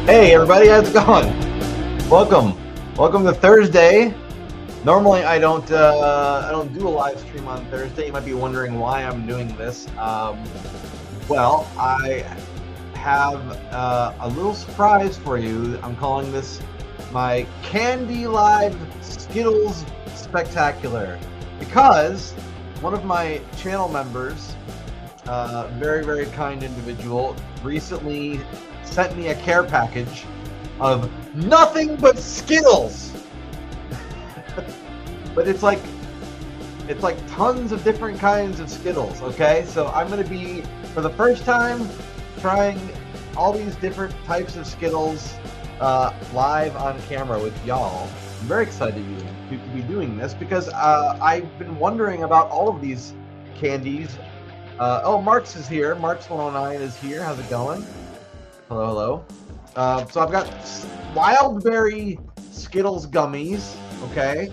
Hey everybody, how's it going? Welcome to Thursday. Normally I don't do a live stream on Thursday. You might be wondering why I'm doing this. Well, I have a little surprise for you. I'm calling this my Candy Live Skittles Spectacular because one of my channel members, very kind individual, recently sent me a care package of nothing but Skittles. But it's like tons of different kinds of Skittles. Okay, so I'm gonna be, for the first time, trying all these different types of Skittles live on camera with y'all. I'm very excited to be doing this because I've been wondering about all of these candies. Oh, Marks is here. Marks109 is here. How's it going? Hello. So I've got wild berry Skittles gummies. Okay,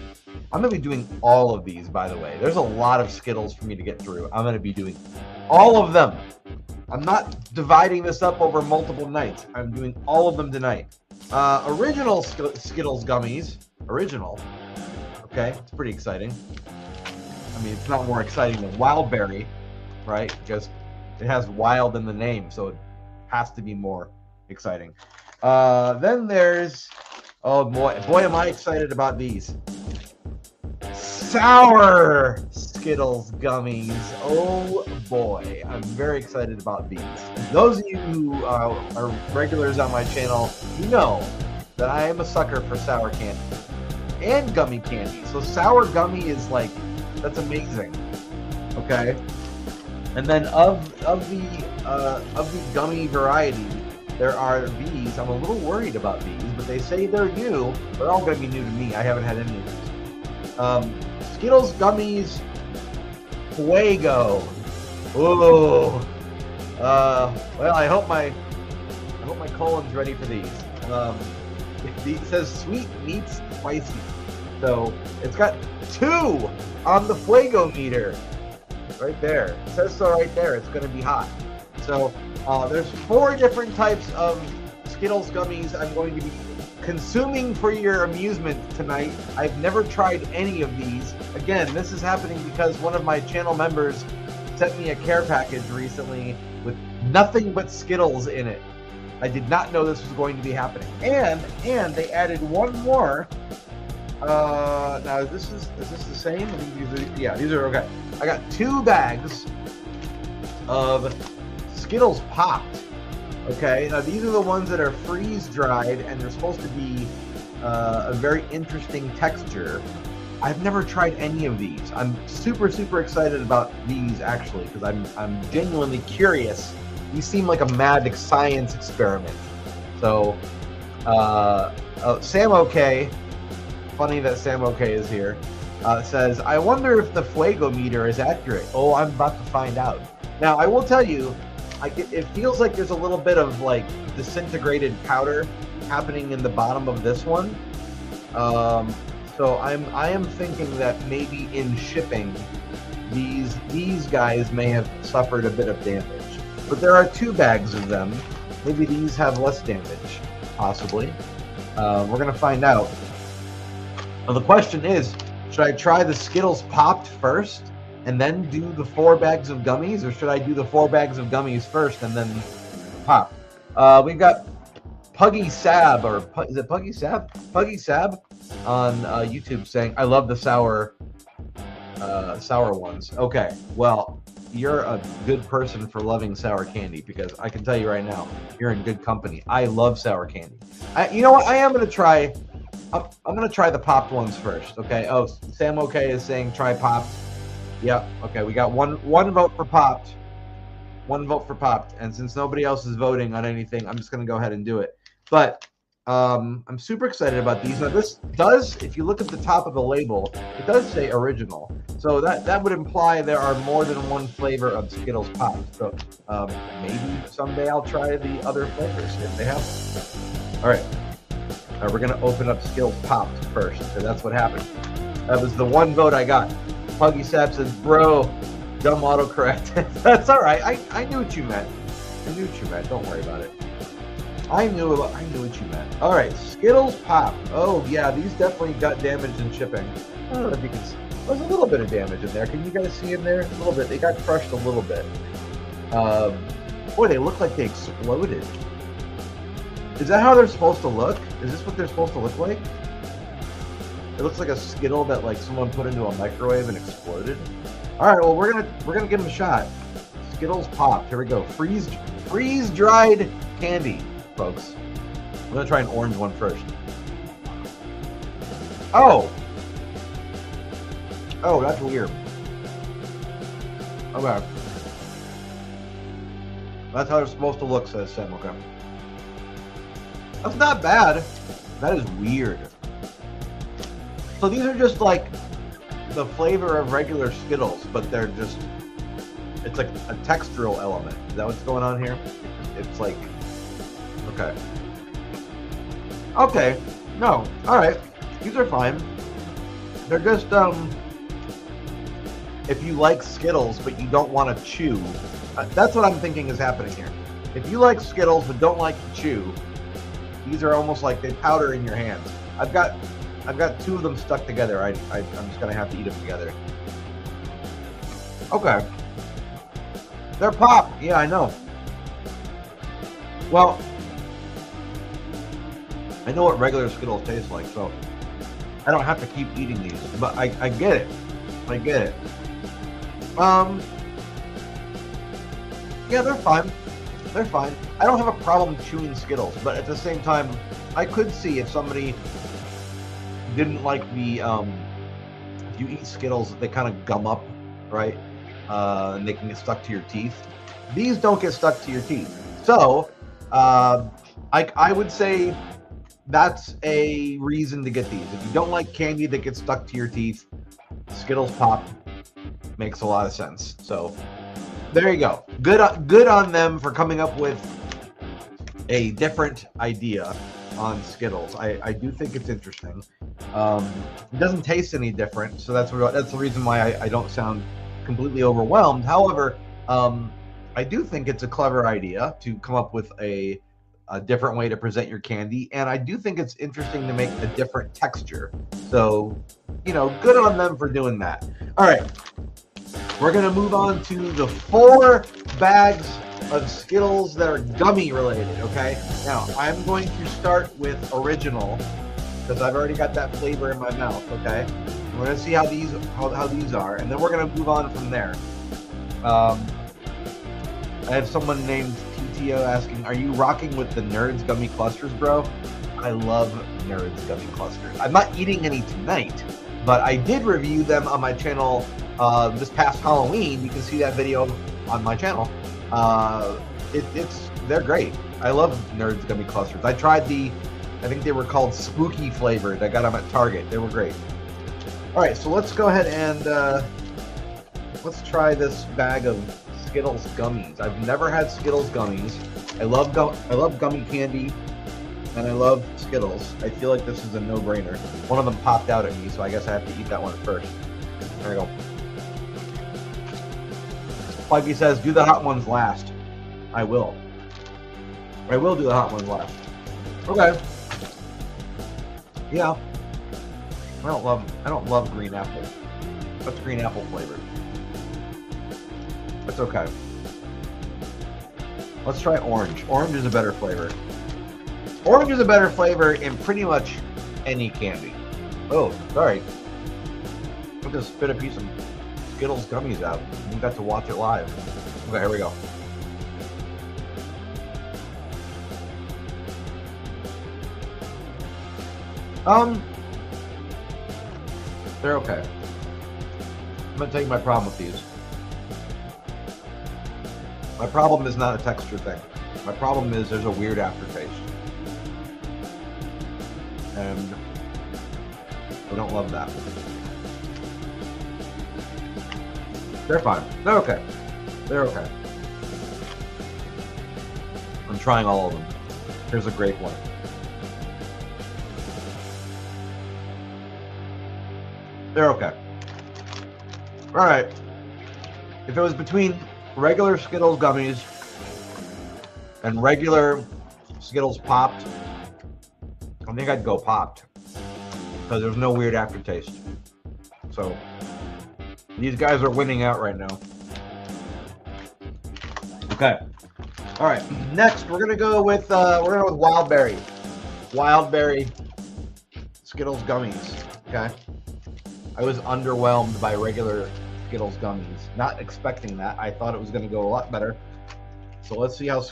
I'm gonna be doing all of these, by the way. There's a lot of Skittles for me to get through. I'm gonna be doing all of them. I'm not dividing this up over multiple nights. I'm doing all of them tonight. Original Skittles gummies. Original. Okay, it's pretty exciting. I mean, it's not more exciting than wild berry, right? Because it has wild in the name, so it has to be more exciting. Then there's, oh boy am I excited about these sour Skittles gummies. Oh boy, I'm very excited about these. Those of you who are regulars on my channel, you know that I am a sucker for sour candy and gummy candy. So sour gummy is like, that's amazing. Okay. And then of the gummy variety, there are these. I'm a little worried about these, but they say they're new. They're all going to be new to me. I haven't had any of these. Skittles gummies Fuego. Oh. Well, I hope my colon's ready for these. It says sweet meets spicy, so it's got 2 on the Fuego meter. Right there. It says so right there. It's going to be hot. So there's 4 different types of Skittles gummies I'm going to be consuming for your amusement tonight. I've never tried any of these. Again, this is happening because one of my channel members sent me a care package recently with nothing but Skittles in it. I did not know this was going to be happening. And they added one more. Now is this the same? I think these are okay. I got 2 bags of Skittles Popped. Okay, now these are the ones that are freeze dried and they're supposed to be a very interesting texture. I've never tried any of these. I'm super excited about these actually because I'm genuinely curious. These seem like a mad science experiment. So Sam OK. Funny that Sam OK is here. Says, I wonder if the Fuego meter is accurate. Oh, I'm about to find out. Now, I will tell you, it feels like there's a little bit of like disintegrated powder happening in the bottom of this one. So I am thinking that maybe in shipping, these guys may have suffered a bit of damage. But there are 2 bags of them. Maybe these have less damage, possibly. We're gonna find out. Now the question is, should I try the Skittles Popped first and then do the 4 bags of gummies, or should I do the 4 bags of gummies first and then pop? We've got Puggy Sab, or is it Puggy Sab? Puggy Sab on YouTube saying, I love the sour ones. Okay, well, you're a good person for loving sour candy because I can tell you right now, you're in good company. I love sour candy. You know what? I am going to try. I'm going to try the popped ones first, okay? Oh, Sam OK is saying try popped. Yep, okay, we got one vote for popped. 1 vote for popped. And since nobody else is voting on anything, I'm just going to go ahead and do it. But I'm super excited about these. Now, this does, if you look at the top of the label, it does say original. So that would imply there are more than 1 flavor of Skittles Popped. So maybe someday I'll try the other flavors if they have them. All right. We're going to open up Skittles Popped first, because that's what happened. That was the 1 vote I got. Puggy Sap says, bro, dumb autocorrect. That's all right. I knew what you meant. Don't worry about it. I knew what you meant. All right, Skittles Pop. Oh yeah, these definitely got damaged in shipping. I don't know if you can see. There's a little bit of damage in there. Can you guys see in there? A little bit. They got crushed a little bit. Boy, they look like they exploded. Is that how they're supposed to look? Is this what they're supposed to look like? It looks like a Skittle that like someone put into a microwave and exploded. All right, well we're gonna give them a shot. Skittles Pop. Here we go. Freeze dried candy, folks. I'm gonna try an orange one first. Oh, that's weird. Okay, that's how they're supposed to look, says Sam. Okay, that's not bad. That is weird. So these are just like the flavor of regular Skittles, but they're just, it's like a textural element. Is that what's going on here? It's like, okay. Okay, no, all right. These are fine. They're just, if you like Skittles, but you don't want to chew, that's what I'm thinking is happening here. If you like Skittles, but don't like to chew, these are almost like they powder in your hands. I've got two of them stuck together. I'm just gonna have to eat them together. Okay. They're pop. Yeah, I know. Well, I know what regular Skittles taste like, so I don't have to keep eating these. But I get it. I get it. Yeah, they're fine. They're fine. I don't have a problem chewing Skittles, but at the same time, I could see if somebody didn't like the if you eat Skittles, they kind of gum up, right? And they can get stuck to your teeth. These don't get stuck to your teeth. So I would say that's a reason to get these. If you don't like candy that gets stuck to your teeth, Skittles Pop makes a lot of sense. So there you go. Good on them for coming up with a different idea on Skittles. I do think it's interesting. It doesn't taste any different, so that's the reason why I don't sound completely overwhelmed. However, I do think it's a clever idea to come up with a different way to present your candy, and I do think it's interesting to make a different texture. So, you know, good on them for doing that. All right, we're gonna move on to the 4 bags of Skittles that are gummy related. Okay, now I'm going to start with original because I've already got that flavor in my mouth. Okay, we're gonna see how these are, and then we're gonna move on from there. I have someone named TTO asking, "Are you rocking with the Nerds gummy clusters, bro?" I love Nerds gummy clusters. I'm not eating any tonight, but I did review them on my channel this past Halloween. You can see that video on my channel. They're great. I love Nerds gummy clusters. I tried I think they were called spooky flavored. I got them at Target. They were great. All right, so let's go ahead and let's try this bag of Skittles gummies. I've never had Skittles gummies. I love gummy candy, and I love Skittles. I feel like this is a no-brainer. One of them popped out at me, so I guess I have to eat that one first. There we go. Mikey says, do the hot ones last. I will. I will do the hot ones last. Okay. Yeah. I don't love green apple. That's green apple flavored. That's okay. Let's try orange. Orange is a better flavor. Orange is a better flavor in pretty much any candy. Oh, sorry. I just spit a piece of Skittles gummies out. You got to watch it live. Okay, here we go. They're okay. I'm gonna tell you my problem with these. My problem is not a texture thing. My problem is there's a weird aftertaste. And I don't love that. They're fine. They're okay. They're okay. I'm trying all of them. Here's a grape one. They're okay. All right. If it was between regular Skittles gummies and regular Skittles popped, I think I'd go popped because there's no weird aftertaste. So these guys are winning out right now. Okay. All right. Next, we're gonna go with Wild Berry. Wild Berry Skittles gummies. Okay. I was underwhelmed by regular Skittles gummies. Not expecting that. I thought it was gonna go a lot better. So let's see how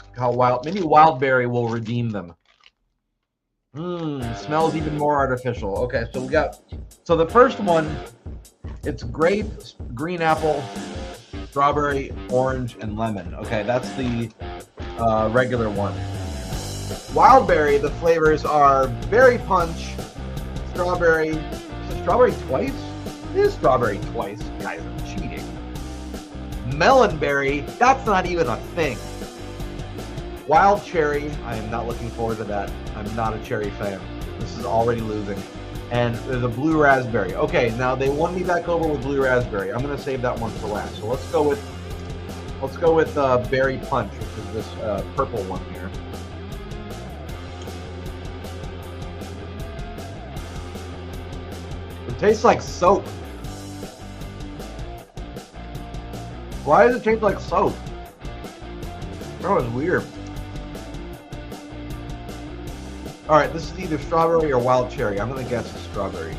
maybe Wild Berry will redeem them. Smells even more artificial. Okay, so the first one, it's grape, green apple, strawberry, orange, and lemon. Okay, that's the regular one. Wild Berry, the flavors are berry punch, strawberry. Is it strawberry twice? It is strawberry twice. You guys are cheating. Melon berry, that's not even a thing. Wild cherry, I am not looking forward to that. I'm not a cherry fan. This is already losing. And there's a blue raspberry. Okay, now they won me back over with blue raspberry. I'm gonna save that one for last. So let's go with berry punch, which is this purple one here. It tastes like soap. Why does it taste like soap? That was weird. All right, this is either strawberry or wild cherry. I'm gonna guess it's strawberry.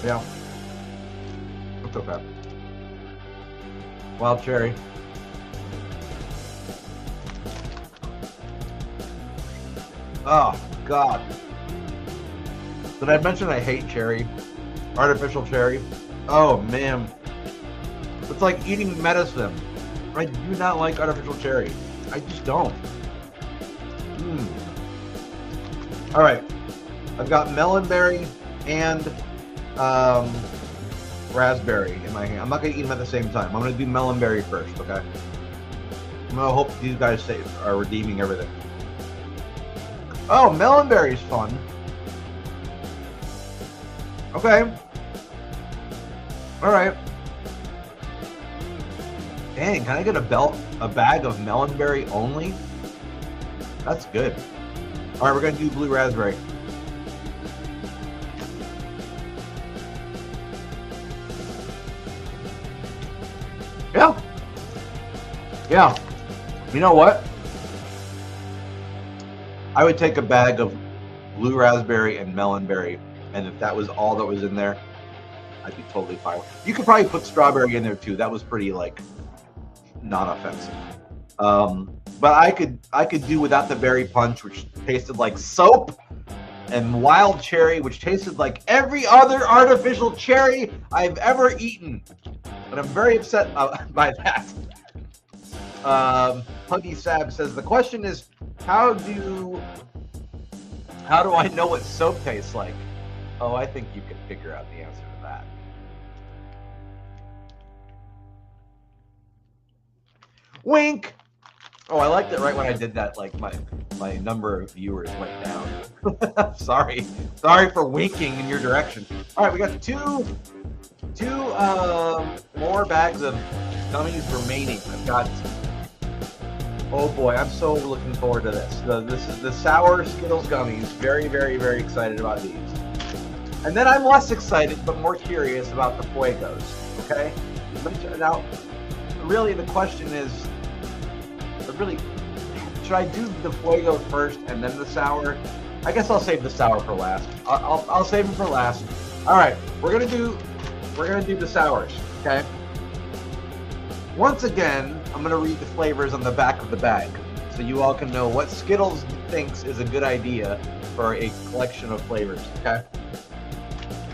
Yeah, it's okay. Wild cherry. Oh God! Did I mention I hate cherry? Artificial cherry. Oh man, it's like eating medicine. I do not like artificial cherry. I just don't. All right, I've got melon berry and raspberry in my hand. I'm not gonna eat them at the same time. I'm gonna do melon berry first, okay? I'm gonna hope these guys are redeeming everything. Oh, melon berry is fun. Okay. All right. Dang, can I get a bag of melon berry only? That's good. All right, we're gonna do blue raspberry. Yeah. Yeah. You know what? I would take a bag of blue raspberry and melon berry, and if that was all that was in there, I'd be totally fine. You could probably put strawberry in there too. That was pretty like non-offensive. But I could do without the berry punch, which tasted like soap, and wild cherry, which tasted like every other artificial cherry I've ever eaten. But I'm very upset by that. Huggy Sab says the question is, how do I know what soap tastes like? Oh, I think you can figure out the answer to that. Wink. Oh, I liked it right when I did that. Like my number of viewers went down. Sorry for winking in your direction. All right, we got two more bags of gummies remaining. I've got. Oh boy, I'm so looking forward to this. This is the sour Skittles gummies. Very, very, very excited about these. And then I'm less excited, but more curious about the Fuegos. Okay. Now, really, the question is, should I do the Fuego first and then the sour? I guess I'll save the sour for last. I'll save them for last. All right, we're gonna do the sours. Okay. Once again, I'm gonna read the flavors on the back of the bag, so you all can know what Skittles thinks is a good idea for a collection of flavors. Okay.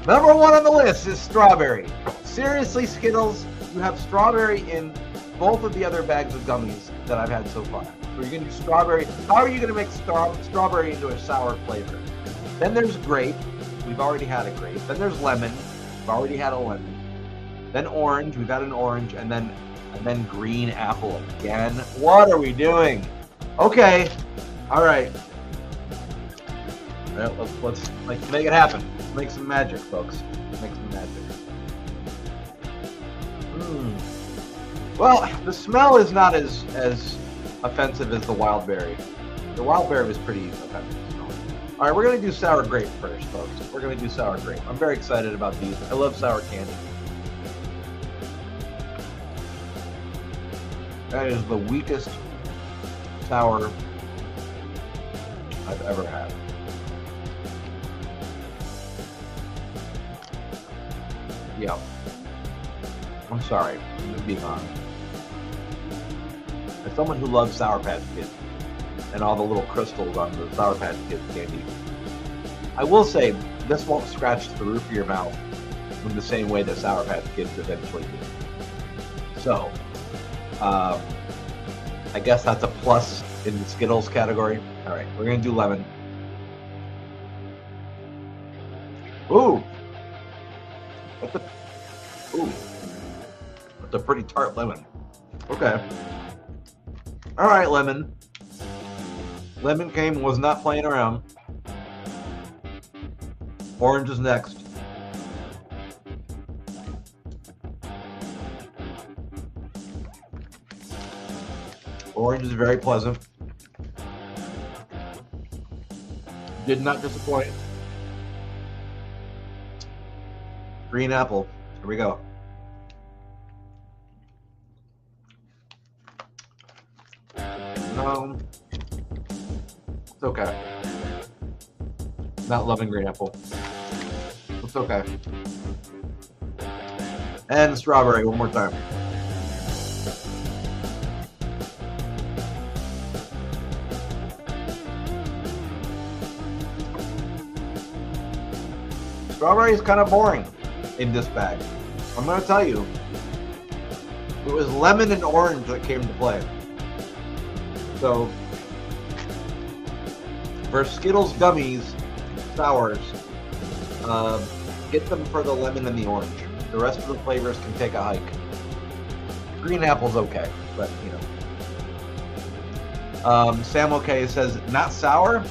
Number one on the list is strawberry. Seriously, Skittles, you have strawberry in both of the other bags of gummies that I've had so far. So you're gonna do strawberry. How are you gonna make strawberry into a sour flavor? Then there's grape. We've already had a grape. Then there's lemon. We've already had a lemon. Then orange. We've had an orange, and then green apple again. What are we doing? Okay. All right. Well, let's make it happen. Let's make some magic, folks. Let's make some magic. Well, the smell is not as offensive as the wild berry. The wild berry was pretty offensive. All right, we're gonna do sour grape first, folks. We're gonna do sour grape. I'm very excited about these. I love sour candy. That is the weakest sour I've ever had. Yeah. I'm sorry. I'm just being honest. As someone who loves Sour Patch Kids and all the little crystals on the Sour Patch Kids candy, I will say this won't scratch the roof of your mouth in the same way that Sour Patch Kids eventually do. So, I guess that's a plus in the Skittles category. All right, we're gonna do lemon. Ooh, that's a pretty tart lemon. Okay. All right, lemon. Lemon came, was not playing around. Orange is next. Orange is very pleasant. Did not disappoint. Green apple. Here we go. No. It's okay. Not loving green apple. It's okay. And strawberry one more time. Strawberry is kind of boring in this bag. I'm going to tell you, it was lemon and orange that came to play. So, for Skittles gummies, sours, get them for the lemon and the orange. The rest of the flavors can take a hike. Green apple's okay, but you know. Sam OK says, not sour?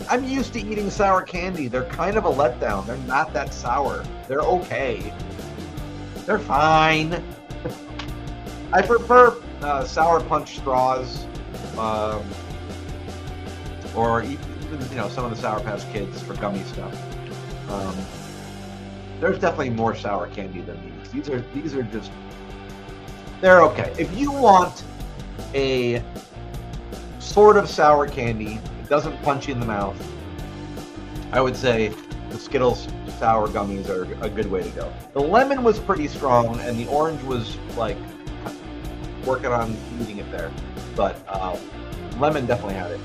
I'm used to eating sour candy. They're kind of a letdown. They're not that sour. They're okay. They're fine. I prefer sour punch straws, or even some of the Sour Patch Kids for gummy stuff. There's definitely more sour candy than these. These are just, they're okay. If you want a sort of sour candy, doesn't punch you in the mouth, I would say the Skittles sour gummies are a good way to go. The lemon was pretty strong, and the orange was like working on eating it there, but lemon definitely had it.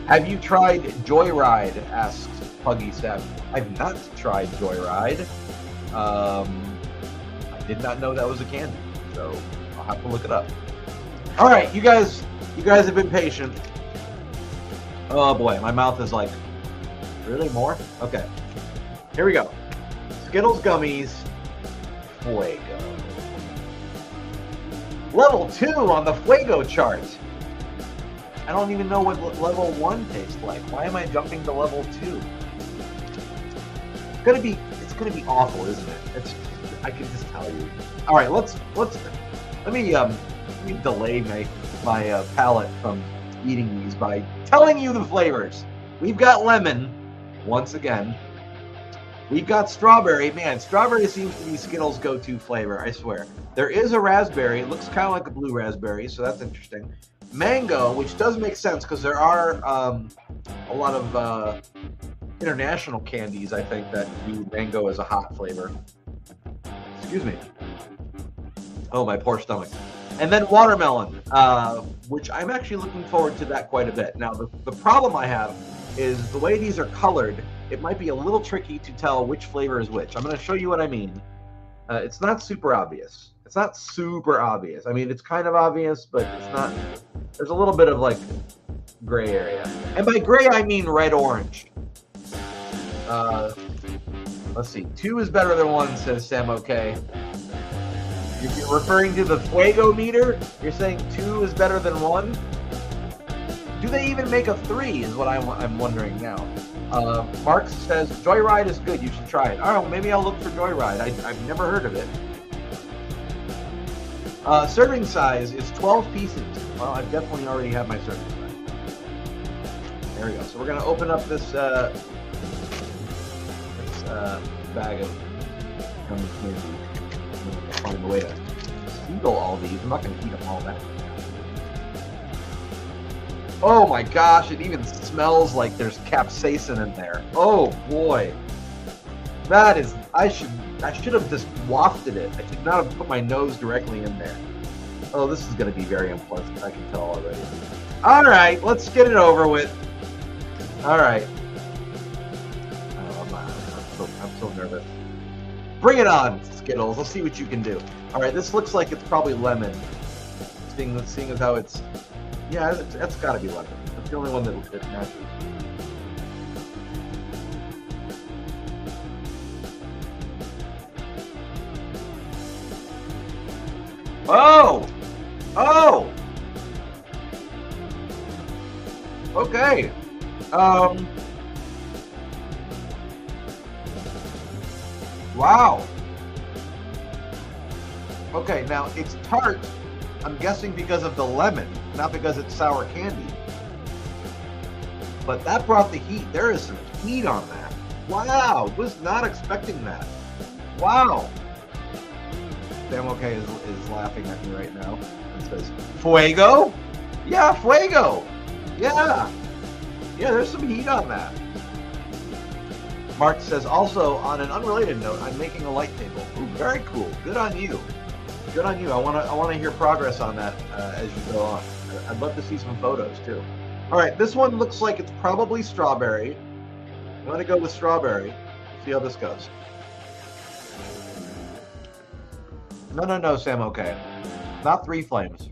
Have you tried Joyride? Asks Puggy7. I've not tried Joyride. I did not know that was a candy, so I'll have to look it up. All right, you guys have been patient. Oh boy, my mouth is like, really more? Okay, here we go. Skittles gummies, Fuego. Level 2 on the Fuego chart. I don't even know what level 1 tastes like. Why am I jumping to level 2? It's gonna be awful, isn't it? I can just tell you. All right, let me delay my palate from eating these by telling you the flavors. We've got lemon, once again. We've got strawberry. Man, strawberry seems to be Skittles' go-to flavor, I swear. There is a raspberry. It looks kind of like a blue raspberry, so that's interesting. Mango, which does make sense because there are a lot of international candies, I think, that do mango as a hot flavor. Excuse me. Oh, my poor stomach. And then watermelon, which I'm actually looking forward to that quite a bit. Now, the problem I have is the way these are colored, it might be a little tricky to tell which flavor is which. I'm going to show you what I mean. It's not super obvious. It's not super obvious. I mean, it's kind of obvious, but it's not. There's a little bit of like gray area. And by gray, I mean red-orange. Let's see. 2 is better than 1, says Sam OK. If you're referring to the Fuego meter, you're saying 2 is better than 1? Do they even make a 3 is what I'm wondering now. Mark says, Joyride is good. You should try it. All right, well, maybe I'll look for Joyride. I've never heard of it. Serving size is 12 pieces. Well, I definitely already have my serving size. There we go. So we're gonna open up this bag of gummy candy. I'm gonna find a way to seal all these. I'm not gonna eat them all that. Oh my gosh! It even smells like there's capsaicin in there. Oh boy, that is. I should have just wafted it. I should not have put my nose directly in there. Oh, this is gonna be very unpleasant. I can tell already. All right, let's get it over with. All right. I'm so nervous. Bring it on, Skittles. Let's see what you can do. All right, this looks like it's probably lemon. Seeing as how it's, yeah, that's got to be lemon. That's the only one that matches. Oh, oh. Okay. Wow. Okay, now it's tart. I'm guessing because of the lemon, not because it's sour candy. But that brought the heat. There is some heat on that. Wow, was not expecting that. Wow. Sam Okay is laughing at me right now and says, Fuego? Yeah, Fuego. Yeah. Yeah, there's some heat on that. Mark says, also, on an unrelated note, I'm making a light table. Ooh, very cool. Good on you. Good on you. I want to hear progress on that as you go on. I'd love to see some photos too. All right, this one looks like it's probably strawberry. I'm going to go with strawberry. See how this goes. No, Sam Okay. Not 3 flames.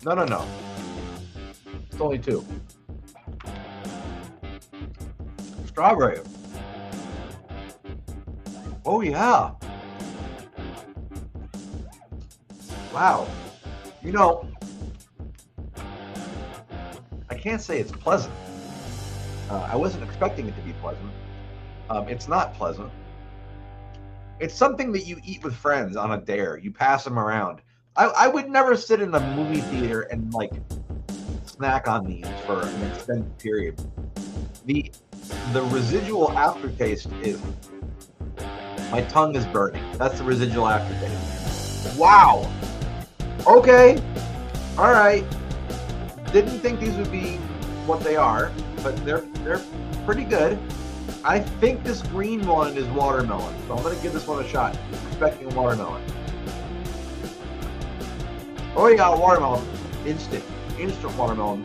No. It's only 2. Strawberry. Oh, yeah. Wow. You know, I can't say it's pleasant. I wasn't expecting it to be pleasant. It's not pleasant. It's something that you eat with friends on a dare. You pass them around. I would never sit in a movie theater and like snack on these for an extended period. The residual aftertaste is my tongue is burning. That's the residual aftertaste. Wow. Okay. All right. Didn't think these would be what they are, but they're pretty good. I think this green one is watermelon, so I'm gonna give this one a shot. Expecting a watermelon. Oh yeah, watermelon. Instant watermelon.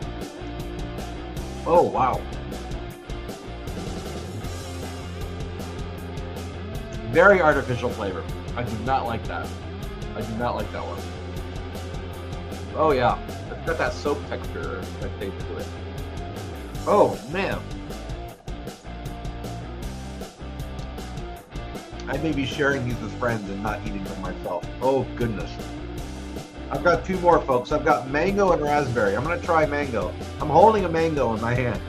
Oh wow. Very artificial flavor. I do not like that. I do not like that one. Oh yeah, it's got that soap texture that taste to it. Oh man. I may be sharing these with friends and not eating them myself. Oh goodness. I've got 2 more, folks. I've got mango and raspberry. I'm gonna try mango. I'm holding a mango in my hand.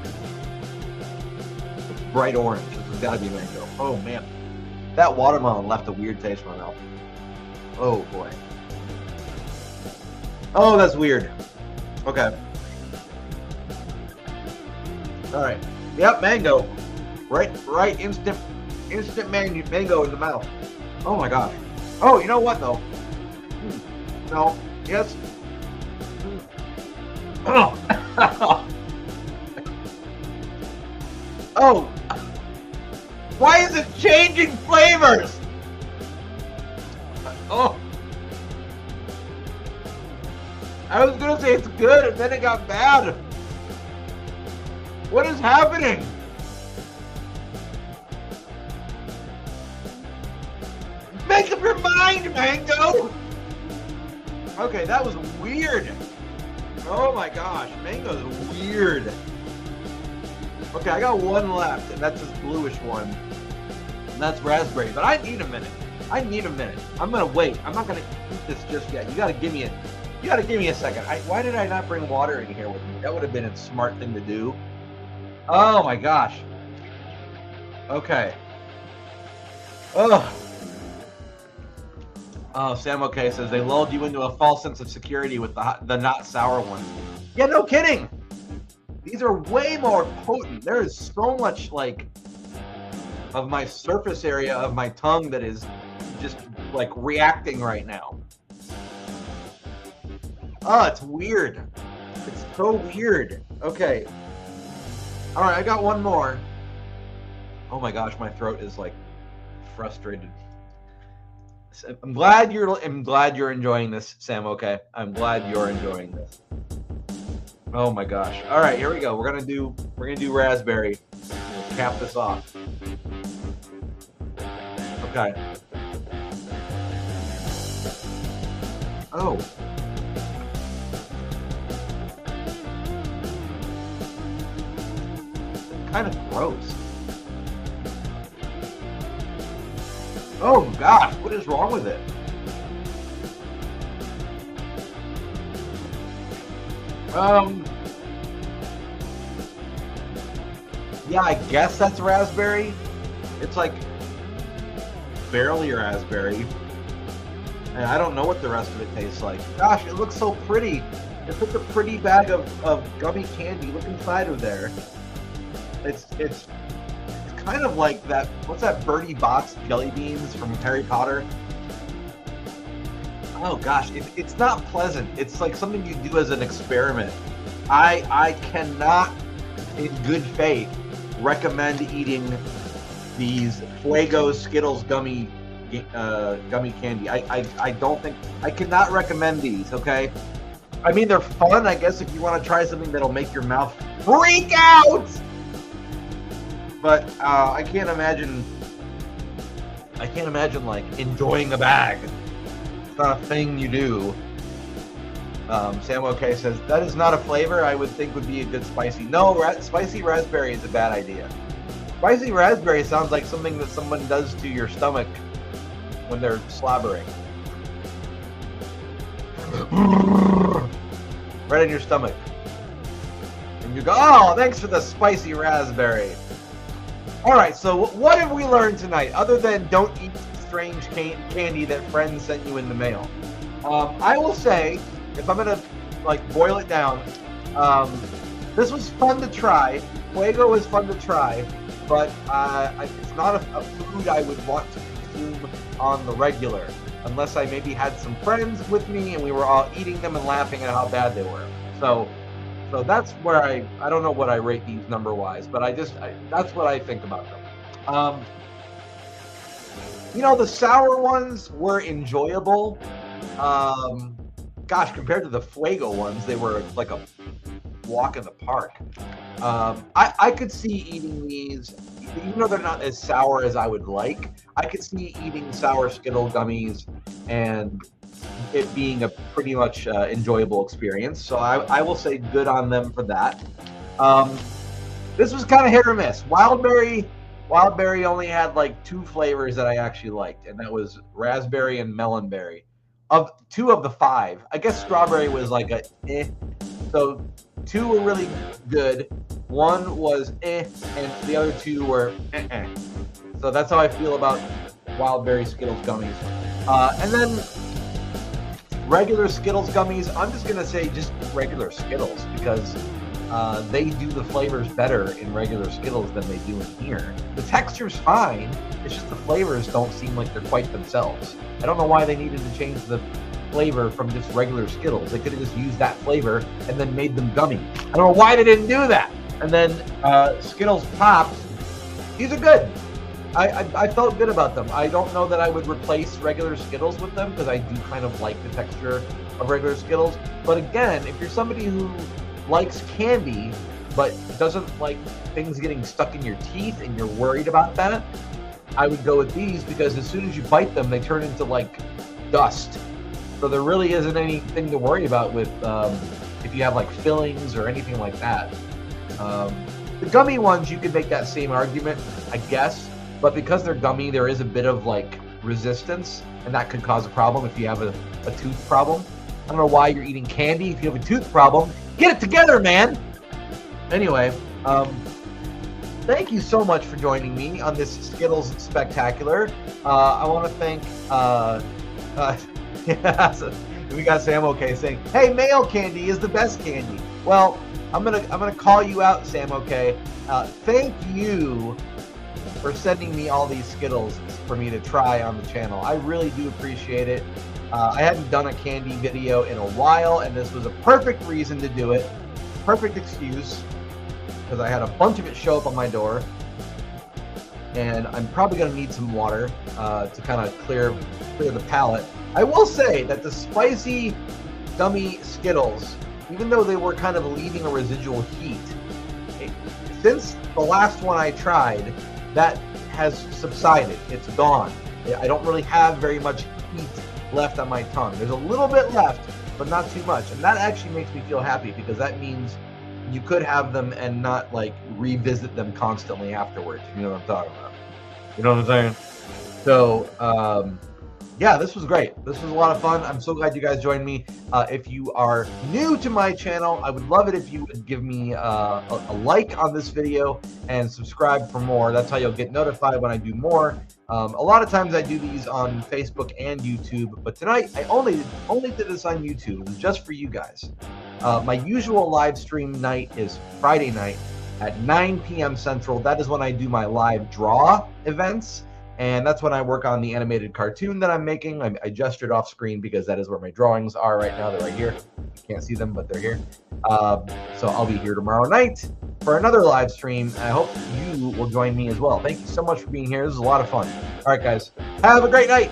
It's bright orange. This has gotta be mango. Oh man. That watermelon left a weird taste in my mouth. Oh boy. Oh, that's weird. Okay. All right. Yep, mango. Right. Instant mango in the mouth. Oh my gosh. Oh, you know what though? No. Yes. Oh. Oh. Why is it changing flavors? Oh. I was gonna say it's good and then it got bad. What is happening? Make up your mind, mango! Okay, that was weird. Oh my gosh, mango's weird. Okay, I got 1 left, and that's this bluish one. And that's raspberry, but I need a minute. I'm gonna wait. I'm not gonna eat this just yet. You gotta give me a second. Why did I not bring water in here with me? That would have been a smart thing to do. Oh my gosh. Okay. Oh. Oh, Sam OK says they lulled you into a false sense of security with the not sour ones. Yeah, no kidding. These are way more potent. There is so much like of my surface area of my tongue that is just like reacting right now. Oh, it's weird. It's so weird. Okay. All right, I got one more. Oh my gosh, my throat is like frustrated. I'm glad you're enjoying this, Sam. Okay, I'm glad you're enjoying this. Oh my gosh! All right, here we go. We're gonna do raspberry. We'll cap this off. Okay. Oh. Kind of gross. Oh gosh, what is wrong with it? Yeah, I guess that's raspberry. It's like barely raspberry. And I don't know what the rest of it tastes like. Gosh, it looks so pretty. It's such a pretty bag of gummy candy. Look inside of there. It's kind of like that. What's that Bertie Bott's jelly beans from Harry Potter? Oh gosh, it's not pleasant. It's like something you do as an experiment. I cannot, in good faith, recommend eating these Fuego Skittles gummy candy. I don't think I cannot recommend these. Okay, I mean they're fun. I guess if you want to try something that'll make your mouth freak out. But I can't imagine like enjoying a bag. It's not a thing you do. Sam OK says that is not a flavor I would think would be a good spicy. No, spicy raspberry is a bad idea. Spicy raspberry sounds like something that someone does to your stomach when they're slobbering. Right in your stomach. And you go, oh, thanks for the spicy raspberry. All right, so what have we learned tonight other than don't eat strange candy that friends sent you in the mail? I will say, if I'm gonna like boil it down, this was fun to try. Fuego was fun to try, but it's not a food I would want to consume on the regular, unless I maybe had some friends with me and we were all eating them and laughing at how bad they were. So that's where I don't know what I rate these number-wise, but that's what I think about them. You know, the sour ones were enjoyable. Gosh, compared to the Fuego ones, they were like a walk in the park. I could see eating these, even though they're not as sour as I would like. I could see eating sour Skittle gummies and it being a pretty much enjoyable experience. So I will say good on them for that. This was kind of hit or miss. Wildberry only had like 2 flavors that I actually liked, and that was raspberry and melonberry. Of 2 of the 5, I guess strawberry was like a eh. So 2 were really good. 1 was eh, and the other 2 were eh. So that's how I feel about Wildberry Skittles gummies. And then regular Skittles gummies, I'm just going to say just regular Skittles because they do the flavors better in regular Skittles than they do in here. The texture's fine, it's just the flavors don't seem like they're quite themselves. I don't know why they needed to change the flavor from just regular Skittles. They could have just used that flavor and then made them gummy. I don't know why they didn't do that. And then Skittles Pops, these are good. I felt good about them. I don't know that I would replace regular Skittles with them because I do kind of like the texture of regular Skittles. But again, if you're somebody who likes candy but doesn't like things getting stuck in your teeth and you're worried about that, I would go with these because as soon as you bite them, they turn into like dust. So there really isn't anything to worry about with if you have like fillings or anything like that. The gummy ones, you could make that same argument, I guess. But because they're gummy, there is a bit of like resistance, and that could cause a problem if you have a tooth problem. I don't know why you're eating candy if you have a tooth problem. Get it together, man! Anyway, thank you so much for joining me on this Skittles Spectacular. I want to thank Uh, yeah, so we got Sam OK saying, "Hey, male candy is the best candy." Well, I'm gonna call you out, Sam OK. Thank you for sending me all these Skittles for me to try on the channel. I really do appreciate it. I hadn't done a candy video in a while, and this was a perfect reason to do it. Perfect excuse, because I had a bunch of it show up on my door. And I'm probably going to need some water to kind of clear the palate. I will say that the spicy gummy Skittles, even though they were kind of leaving a residual heat, since the last one I tried, that has subsided. It's gone. I don't really have very much heat left on my tongue. There's a little bit left, but not too much. And that actually makes me feel happy, because that means you could have them and not like revisit them constantly afterwards. You know what I'm talking about? You know what I'm saying? So, yeah, this was great. This was a lot of fun. I'm so glad you guys joined me. If you are new to my channel, I would love it if you would give me a like on this video and subscribe for more. That's how you'll get notified when I do more. A lot of times I do these on Facebook and YouTube, but tonight I only did this on YouTube. It was just for you guys. My usual live stream night is Friday night at 9 p.m. Central. That is when I do my live draw events. And that's when I work on the animated cartoon that I'm making. I gestured off screen because that is where my drawings are right now. They're right here. You can't see them, but they're here. So I'll be here tomorrow night for another live stream. I hope you will join me as well. Thank you so much for being here. This is a lot of fun. All right, guys. Have a great night.